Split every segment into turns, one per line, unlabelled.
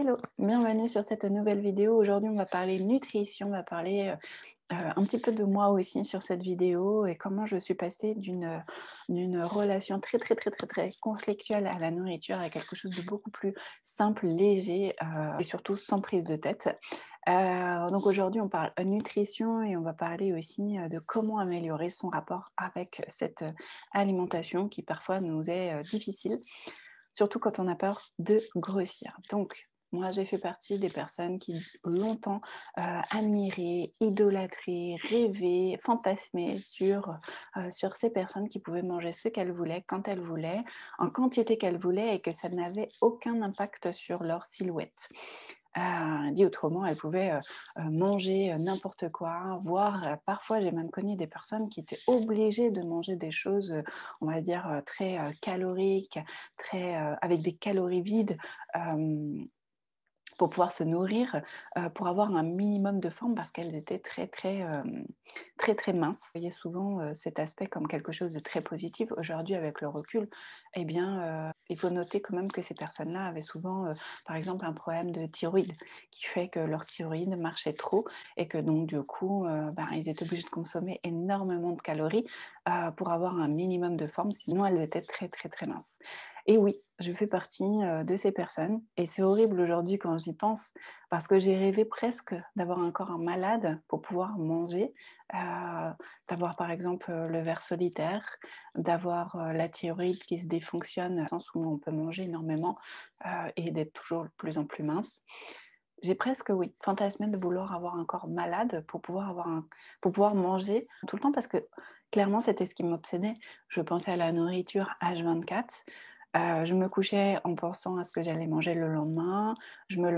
Hello, bienvenue sur cette nouvelle vidéo. Aujourd'hui, on va parler nutrition, on va parler un petit peu de moi aussi sur cette vidéo et comment je suis passée d'une relation très conflictuelle à la nourriture à quelque chose de beaucoup plus simple, léger et surtout sans prise de tête. Donc aujourd'hui, on parle nutrition et on va parler aussi de comment améliorer son rapport avec cette alimentation qui parfois nous est difficile, surtout quand on a peur de grossir. Donc, moi, j'ai fait partie des personnes qui longtemps admiraient, idolâtraient, rêvaient, fantasmaient sur ces personnes qui pouvaient manger ce qu'elles voulaient, quand elles voulaient, en quantité qu'elles voulaient et que ça n'avait aucun impact sur leur silhouette. Dit autrement, elles pouvaient manger n'importe quoi, voire parfois j'ai même connu des personnes qui étaient obligées de manger des choses, on va dire, très caloriques, très, avec des calories vides, hem pour pouvoir se nourrir, pour avoir un minimum de forme parce qu'elles étaient très minces. Je voyais souvent, cet aspect comme quelque chose de très positif. Aujourd'hui, avec le recul, eh bien, il faut noter quand même que ces personnes-là avaient souvent, par exemple, un problème de thyroïde qui fait que leur thyroïde marchait trop et que donc du coup, ils étaient obligés de consommer énormément de calories, pour avoir un minimum de forme, sinon elles étaient très minces. Et oui, je fais partie, de ces personnes et c'est horrible aujourd'hui quand j'y pense parce que j'ai rêvé presque d'avoir un corps malade pour pouvoir manger, d'avoir par exemple, le ver solitaire, d'avoir, la thyroïde qui se défonctionne, dans le sens où on peut manger énormément, et d'être toujours de plus en plus mince. J'ai presque, oui, fantasmé de vouloir avoir un corps malade pour pouvoir manger tout le temps parce que clairement c'était ce qui m'obsédait. Je pensais à la nourriture H24. Je me couchais en pensant à ce que j'allais manger le lendemain. Le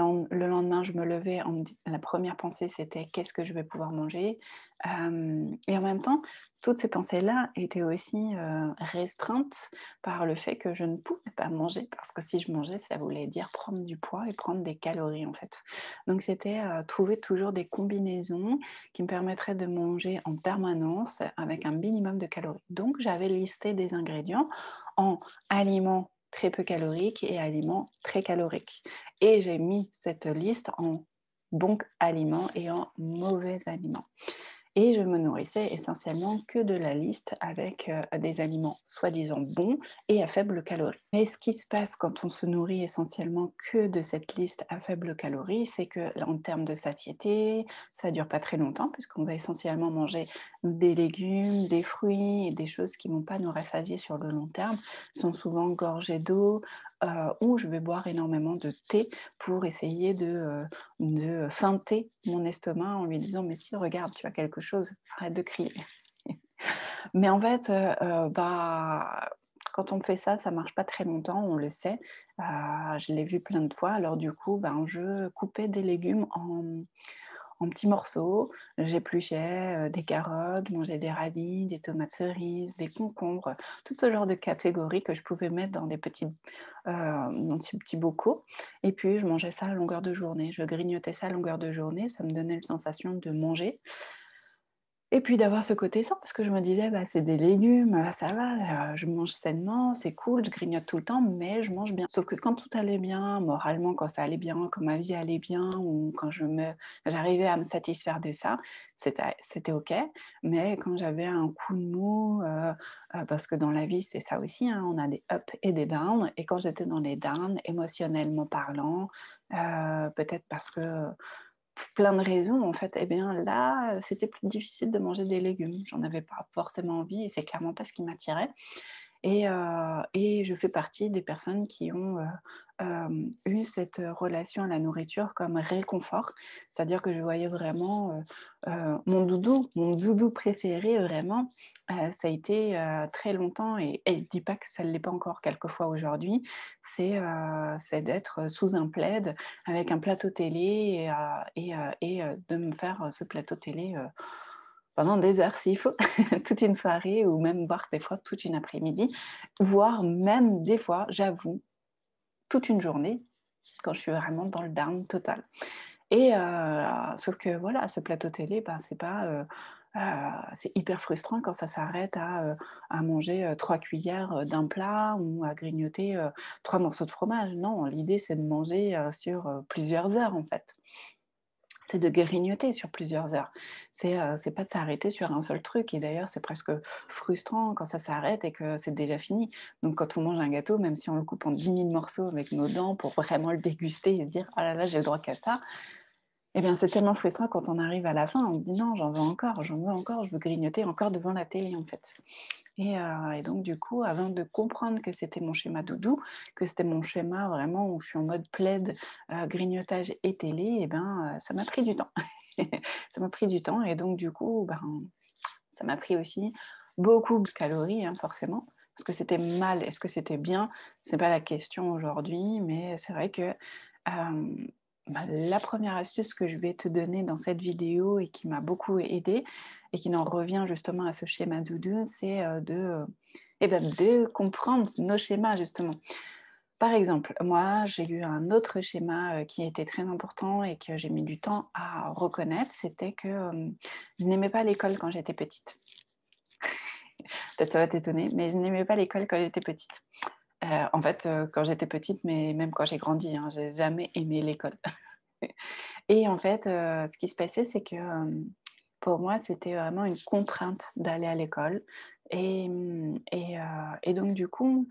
lendemain, je me levais en me di la première pensée, c'était: «Qu'est-ce que je vais pouvoir manger?» Et en même temps, toutes ces pensées-là étaient aussi, restreintes par le fait que je ne pouvais pas manger parce que si je mangeais, ça voulait dire prendre du poids et prendre des calories, en fait. Donc c'était, trouver toujours des combinaisons qui me permettraient de manger en permanence avec un minimum de calories. Donc j'avais listé des ingrédients en aliments très peu caloriques et aliments très caloriques. Et j'ai mis cette liste en bons aliments et en mauvais aliments. Et je me nourrissais essentiellement que de la liste avec, des aliments soi-disant bons et à faibles calories. Mais ce qui se passe quand on se nourrit essentiellement que de cette liste à faibles calories, c'est que en termes de satiété, ça dure pas très longtemps puisqu'on va essentiellement manger des légumes, des fruits et des choses qui vont pas nous rassasier sur le long terme, sont souvent gorgées d'eau, ou je vais boire énormément de thé pour essayer de feinter mon estomac en lui disant: «Mais si, regarde, tu as quelque chose, arrête de crier». Mais en fait, quand on fait ça, ça marche pas très longtemps, on le sait. Je l'ai vu plein de fois. Alors du coup, je coupais des légumes en petits morceaux, j'épluchais, des carottes, je mangeais des radis, des tomates cerises, des concombres, tout ce genre de catégories que je pouvais mettre dans des dans des petits bocaux et puis je mangeais ça à longueur de journée. Je grignotais ça à longueur de journée, ça me donnait la sensation de manger et puis d'avoir ce côté sain parce que je me disais: «Bah, c'est des légumes, ça va, je mange sainement, c'est cool, je grignote tout le temps, mais je mange bien». Sauf que quand tout allait bien, moralement, quand ça allait bien, quand ma vie allait bien ou quand j'arrivais à me satisfaire de ça, c'était OK. Mais quand j'avais un coup de mou, parce que dans la vie, c'est ça aussi, hein, on a des up et des down et quand j'étais dans les downs, émotionnellement parlant, peut-être parce que pour plein de raisons, en fait, eh bien là, c'était plus difficile de manger des légumes. J'en avais pas forcément envie et c'est clairement pas ce qui m'attirait. Et je fais partie des personnes qui ont, eu cette relation à la nourriture comme réconfort. C'est-à-dire que je voyais vraiment, mon doudou préféré vraiment, ça a été, très longtemps et je dis pas que ça ne l'est pas encore quelquefois aujourd'hui, c'est d'être sous un plaid avec un plateau télé de me faire, ce plateau télé, pendant des heures s'il faut, toute une soirée ou même voire des fois toute une après-midi, voire même des fois, j'avoue, toute une journée quand je suis vraiment dans le down total. Et sauf que voilà, ce plateau télé, c'est pas, C'est hyper frustrant quand ça s'arrête à manger, 3 cuillères, d'un plat ou à grignoter, 3 morceaux de fromage. Non, l'idée c'est de manger, sur, plusieurs heures en fait. C'est de grignoter sur plusieurs heures. C'est pas de s'arrêter sur un seul truc et d'ailleurs, c'est presque frustrant quand ça s'arrête et que c'est déjà fini. Donc quand on mange un gâteau, même si on le coupe en 10 000 morceaux avec nos dents pour vraiment le déguster et se dire: «Ah là là, j'ai le droit qu'à ça», eh bien, c'est tellement frustrant quand on arrive à la fin, on se dit: «Non, j'en veux encore, je veux grignoter encore devant la télé, en fait». Et donc du coup, avant de comprendre que c'était mon schéma doudou, que c'était mon schéma vraiment où je suis en mode plaid, grignotage et télé et ben, ça m'a pris du temps. Ça m'a pris du temps et donc du coup, ben, ça m'a pris aussi beaucoup de calories, hein, forcément. Est-ce que c'était mal? Est-ce que c'était bien? C'est pas la question aujourd'hui, mais c'est vrai que, la première astuce que je vais te donner dans cette vidéo et qui m'a beaucoup aidée et qui en revient justement à ce schéma doudou, c'est, de comprendre nos schémas justement. Par exemple, moi, j'ai eu un autre schéma, qui a été très important et que j'ai mis du temps à reconnaître, c'était que, je n'aimais pas l'école quand j'étais petite. Peut-être ça va t'étonner, mais je n'aimais pas l'école quand j'étais petite. En fait, quand j'étais petite, mais même quand j'ai grandi, hein, j'ai jamais aimé l'école. Et en fait, ce qui se passait, c'est que, pour moi, c'était vraiment une contrainte d'aller à l'école et donc du coup,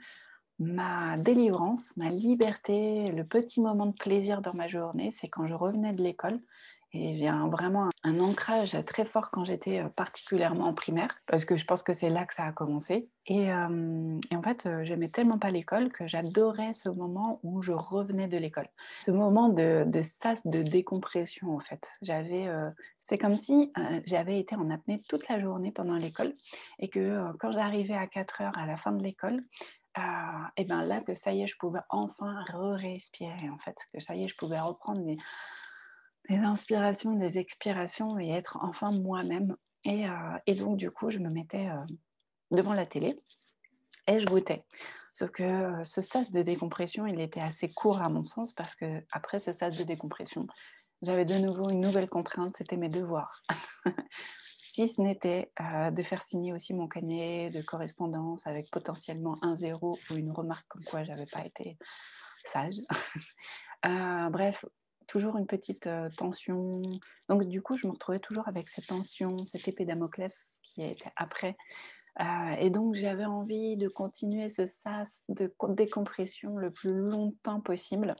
ma délivrance, ma liberté, le petit moment de plaisir dans ma journée, c'est quand je revenais de l'école et j'ai vraiment un ancrage très fort quand j'étais, particulièrement en primaire, parce que je pense que c'est là que ça a commencé et en fait, j'aimais tellement pas l'école que j'adorais ce moment où je revenais de l'école. Ce moment de sas, de décompression en fait. C'est comme si, j'avais été en apnée toute la journée pendant l'école et que, quand j'arrivais à 4 heures à la fin de l'école, et ben là, que ça y est, je pouvais enfin respirer en fait, que ça y est, je pouvais reprendre des inspirations, des expirations et être enfin moi-même et donc du coup, je me mettais, devant la télé et je goûtais. Sauf que, ce sas de décompression, il était assez court à mon sens parce qu'après ce sas de décompression, j'avais de nouveau une nouvelle contrainte, c'était mes devoirs. Si ce n'était, de faire signer aussi mon cahier de correspondance avec potentiellement un zéro ou une remarque comme quoi j'avais pas été sage. Bref, toujours une petite, tension. Donc du coup, je me retrouvais toujours avec cette tension, cette épée Damoclès qui était après. Et donc j'avais envie de continuer ce sas de décompression le plus longtemps possible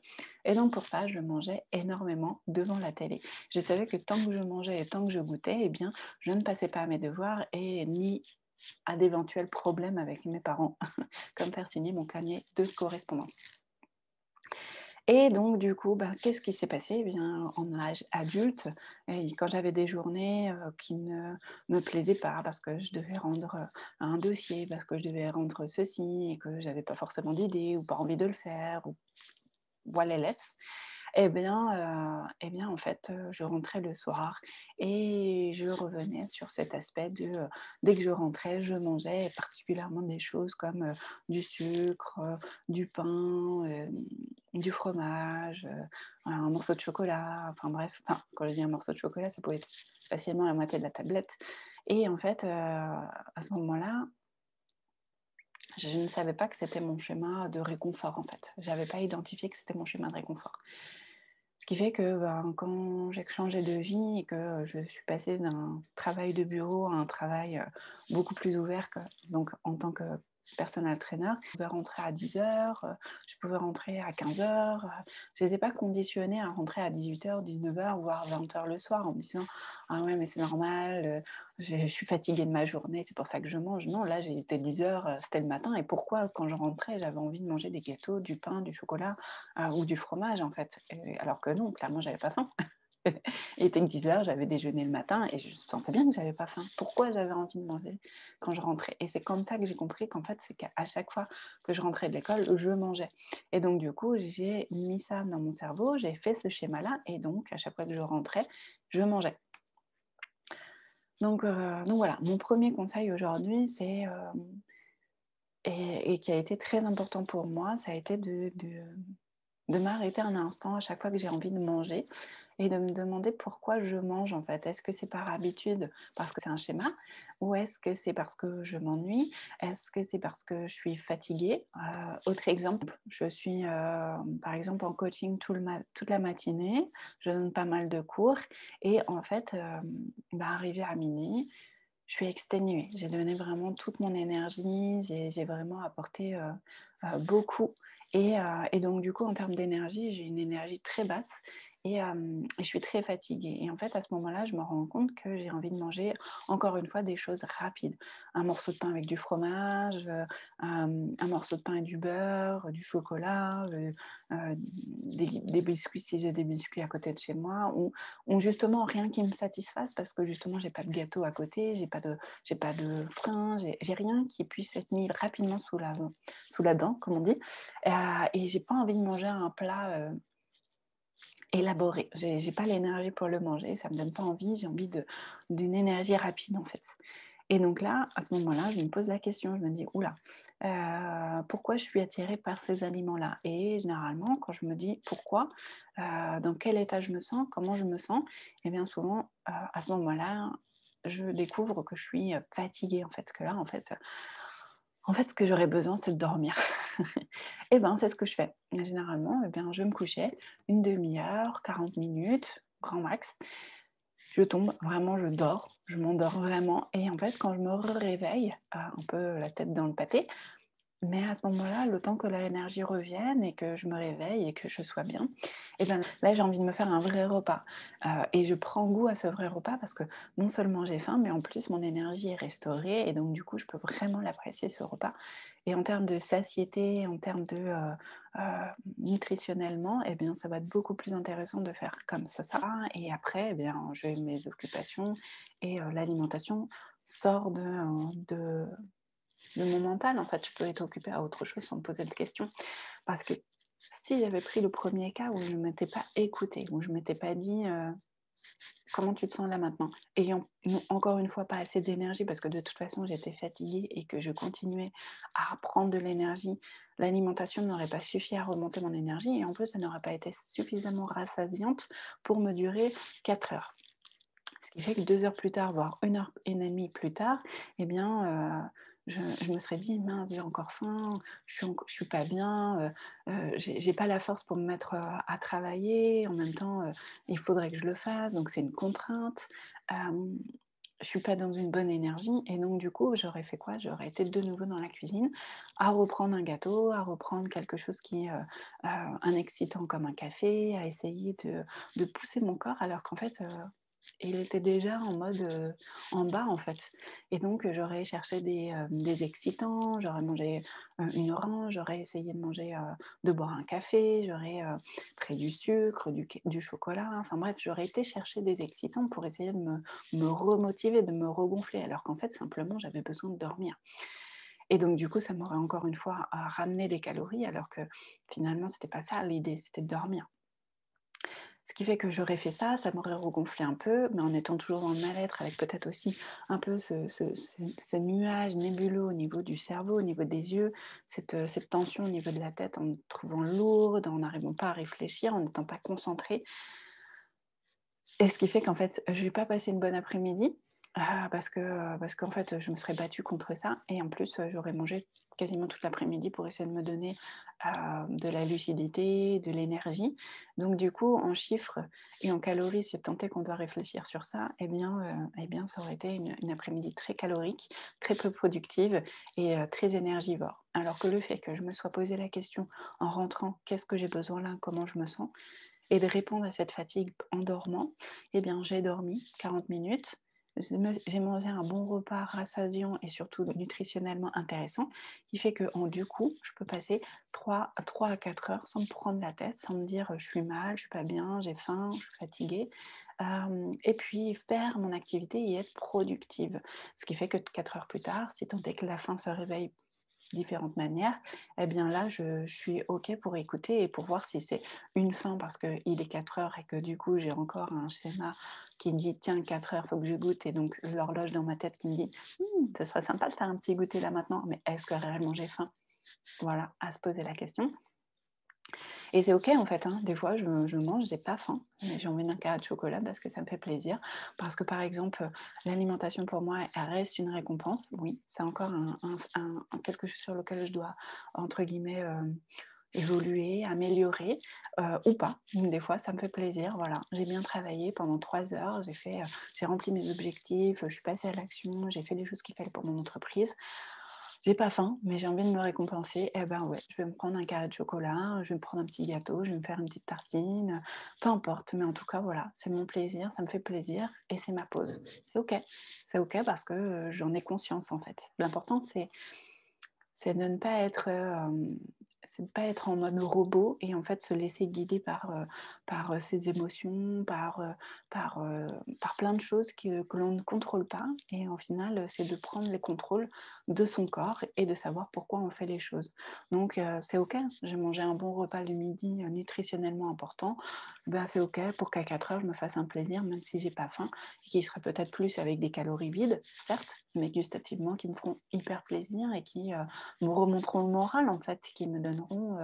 et donc pour ça, je mangeais énormément devant la télé. Je savais que tant que je mangeais et tant que je goûtais eh bien, je ne passais pas à mes devoirs et ni à d'éventuels problèmes avec mes parents, comme faire signer mon carnet de correspondance. Et donc du coup, ben, qu'est-ce qui s'est passé? Eh bien, en âge adulte, quand j'avais des journées, qui ne me plaisaient pas parce que je devais rendre, un dossier, parce que je devais rendre ceci et que j'avais pas forcément d'idée ou pas envie de le faire ou voilà laisse. En fait, je rentrais le soir et je revenais sur cet aspect dès que je rentrais, je mangeais et particulièrement des choses comme, du sucre, du pain, du fromage, un morceau de chocolat, enfin bref, enfin, quand je dis un morceau de chocolat, ça pouvait être facilement la moitié de la tablette et en fait, à ce moment-là, je ne savais pas que c'était mon schéma de réconfort, en fait. J'avais pas identifié que c'était mon schéma de réconfort. Ce qui fait que, ben, quand j'ai changé de vie et que je suis passée d'un travail de bureau à un travail, beaucoup plus ouvert donc en tant que personal trainer, je pouvais rentrer à 10 heures, je pouvais rentrer à 15 heures. Je n'étais pas conditionnée à rentrer à 18 heures, 19 heures, voire 20 heures le soir en me disant: «Ah ouais, mais c'est normal, je suis fatiguée de ma journée, c'est pour ça que je mange». Non, là, j'ai été 10 heures, c'était le matin et pourquoi quand je rentrais, j'avais envie de manger des gâteaux, du pain, du chocolat? Ou du fromage en fait, alors que non, clairement j'avais pas faim. Il était que 10 heures, j'avais déjeuné le matin et je sentais bien que j'avais pas faim. Pourquoi j'avais envie de manger quand je rentrais? Et c'est comme ça que j'ai compris qu'en fait, c'est qu'à chaque fois que je rentrais de l'école, je mangeais et donc du coup, j'ai mis ça dans mon cerveau, j'ai fait ce schéma-là et donc à chaque fois que je rentrais, je mangeais. Donc voilà, mon premier conseil aujourd'hui, et qui a été très important pour moi, ça a été de m'arrêter un instant à chaque fois que j'ai envie de manger et de me demander pourquoi je mange en fait. Est-ce que c'est par habitude parce que c'est un schéma ou est-ce que c'est parce que je m'ennuie? Est-ce que c'est parce que je suis fatiguée? Autre exemple, je suis par exemple en coaching toute la matinée, je donne pas mal de cours et en fait, bah, arrivé à midi, je suis exténuée. J'ai donné vraiment toute mon énergie, j'ai vraiment apporté beaucoup et donc du coup, en termes d'énergie, j'ai une énergie très basse et je suis très fatiguée et en fait, à ce moment-là, je me rends compte que j'ai envie de manger, encore une fois, des choses rapides. Un morceau de pain avec du fromage, un morceau de pain et du beurre, du chocolat, des biscuits si j'ai des biscuits à côté de chez moi ou justement rien qui me satisfasse parce que justement j'ai pas de gâteau à côté, j'ai pas de frein, j'ai rien qui puisse être mis rapidement sous la dent, comme on dit. Et j'ai pas envie de manger un plat, élaboré. J'ai pas l'énergie pour le manger, ça me donne pas envie, j'ai envie d'une énergie rapide, en fait. Et donc là, à ce moment-là, je me pose la question, je me dis: «Ouh là, pourquoi je suis attirée par ces aliments-là?» Et généralement, quand je me dis: «Pourquoi?», dans quel état je me sens, comment je me sens, et bien souvent, à ce moment-là, je découvre que je suis, fatiguée, en fait, que là, en fait, ce que j'aurais besoin, c'est de dormir. Et ben, c'est ce que je fais. Et généralement, eh bien, je vais me coucher une demi heure, 40 minutes, grand max. Je tombe, vraiment, je dors, je m'endors vraiment et en fait, quand je me réveille, un peu la tête dans le pâté, mais à ce moment-là, le temps que l'énergie revienne et que je me réveille et que je sois bien, et ben, là, j'ai envie de me faire un vrai repas, et je prends goût à ce vrai repas parce que non seulement j'ai faim, mais en plus mon énergie est restaurée et donc du coup, je peux vraiment l'apprécier ce repas et en termes de satiété, en termes de, nutritionnellement, et bien, ça va être beaucoup plus intéressant de faire comme ça et après, eh bien, j'ai mes occupations et l'alimentation sort de mon mental, en fait, je peux être occupée à autre chose sans me poser de questions. Parce que si j'avais pris le premier cas où je ne m'étais pas écoutée, où je ne m'étais pas dit comment tu te sens là maintenant, ayant encore une fois pas assez d'énergie parce que de toute façon j'étais fatiguée et que je continuais à prendre de l'énergie, l'alimentation n'aurait pas suffi à remonter mon énergie et en plus elle n'aurait pas été suffisamment rassasiante pour me durer 4 heures. Ce qui fait que 2 heures plus tard, voire 1 heure et demie plus tard, eh bien, je me serais dit: «Mince, j'ai encore faim, je suis pas bien, j'ai pas la force pour me mettre, à travailler. En même temps, il faudrait que je le fasse, donc c'est une contrainte». Hem, je suis pas dans une bonne énergie et donc du coup, j'aurais fait quoi? J'aurais été de nouveau dans la cuisine à reprendre un gâteau, à reprendre quelque chose qui, un excitant comme un café, à essayer de pousser mon corps alors qu'en fait, il était déjà en mode, en bas, en fait et donc j'aurais cherché des excitants, j'aurais mangé, une orange, j'aurais essayé de manger, de boire un café, j'aurais, pris du sucre, du chocolat, enfin bref, j'aurais été chercher des excitants pour essayer de me remotiver, de me regonfler alors qu'en fait, simplement, j'avais besoin de dormir et donc du coup, ça m'aurait encore une fois, ramené des calories alors que finalement, c'était pas ça l'idée, c'était de dormir. Ce qui fait que j'aurais fait ça, ça m'aurait regonflé un peu, mais en étant toujours dans le mal-être avec peut-être aussi un peu ce nuage nébuleux au niveau du cerveau, au niveau des yeux, cette tension au niveau de la tête en me trouvant lourde, en n'arrivant pas à réfléchir, en n'étant pas concentrée et ce qui fait qu'en fait, je vais pas passer une bonne après-midi, parce qu'en fait, je me serais battue contre ça et en plus, j'aurais mangé quasiment toute l'après-midi pour essayer de me donner, de la lucidité, de l'énergie. Donc du coup, en chiffres et en calories, si tant est qu'on doit réfléchir sur ça, eh bien, ça aurait été une après-midi très calorique, très peu productive et très énergivore. Alors que le fait que je me sois posé la question en rentrant: «Qu'est-ce que j'ai besoin là? Comment je me sens?» et de répondre à cette fatigue en dormant, eh bien, j'ai dormi 40 minutes, j'ai mangé un bon repas rassasiant et surtout nutritionnellement intéressant, qui fait que du coup, je peux passer 3 à 4 heures sans me prendre la tête, sans me dire, «Je suis mal, je suis pas bien, j'ai faim, je suis fatiguée», et puis faire mon activité et être productive. Ce qui fait que 4 heures plus tard, si tant est que la faim se réveille différentes manières, eh bien là, je suis OK pour écouter et pour voir si c'est une faim parce qu'il est 4 heures et que du coup, j'ai encore un schéma qui dit: «Tiens, 4 heures, faut que je goûte» et donc l'horloge dans ma tête qui me dit: «Ce serait sympa de faire un petit goûter là maintenant, mais est-ce que réellement j'ai faim?» Voilà, à se poser la question Et c'est OK en fait, hein. Des fois je mange, j'ai pas faim, mais j'ai envie d'un carré de chocolat parce que ça me fait plaisir. Parce que par exemple, l'alimentation pour moi, elle reste une récompense. Oui, c'est encore un quelque chose sur lequel je dois entre guillemets, évoluer, améliorer, ou pas. Des fois ça me fait plaisir, voilà. J'ai bien travaillé pendant 3 heures, j'ai rempli mes objectifs, je suis passée à l'action, j'ai fait les choses qu'il fallait pour mon entreprise. J'ai pas faim, mais j'ai envie de me récompenser. Eh ben, ouais, je vais me prendre un carré de chocolat, je vais me prendre un petit gâteau, je vais me faire une petite tartine, peu importe, mais en tout cas, voilà, c'est mon plaisir, ça me fait plaisir et c'est ma pause. C'est OK. C'est OK parce que, j'en ai conscience, en fait. L'important, c'est de ne pas être, c'est de pas être en mode robot et en fait se laisser guider par ses émotions, par plein de choses que l'on ne contrôle pas et en final, c'est de prendre les contrôles de son corps et de savoir pourquoi on fait les choses. Donc c'est OK, j'ai mangé un bon repas le midi, nutritionnellement important, ben, c'est OK pour qu'à 4 heures, je me fasse un plaisir même si j'ai pas faim et qui sera peut-être plus avec des calories vides, certes, mais gustativement qui me feront hyper plaisir et qui, me remonteront le moral en fait, qui me donneront,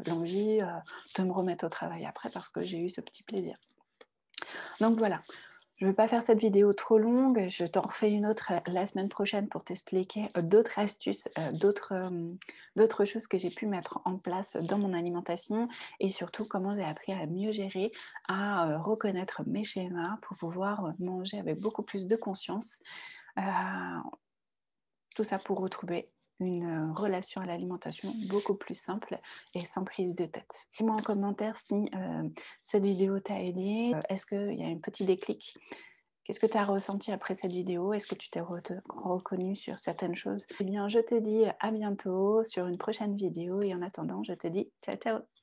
l'envie, de me remettre au travail après parce que j'ai eu ce petit plaisir. Donc voilà, je ne vais pas faire cette vidéo trop longue, je t'en refais une autre, la semaine prochaine pour t'expliquer, d'autres astuces, d'autres choses que j'ai pu mettre en place dans mon alimentation et surtout comment j'ai appris à mieux gérer, à, reconnaître mes schémas pour pouvoir, manger avec beaucoup plus de conscience. Heu Tout ça pour retrouver une, relation à l'alimentation beaucoup plus simple et sans prise de tête. Dis-moi en commentaire si, cette vidéo t'a aidé. Est-ce qu'il y a un petit déclic? Qu'est-ce que tu as ressenti après cette vidéo? Est-ce que tu t'es reconnu sur certaines choses? Eh bien, je te dis à bientôt sur une prochaine vidéo et en attendant, je te dis ciao, ciao!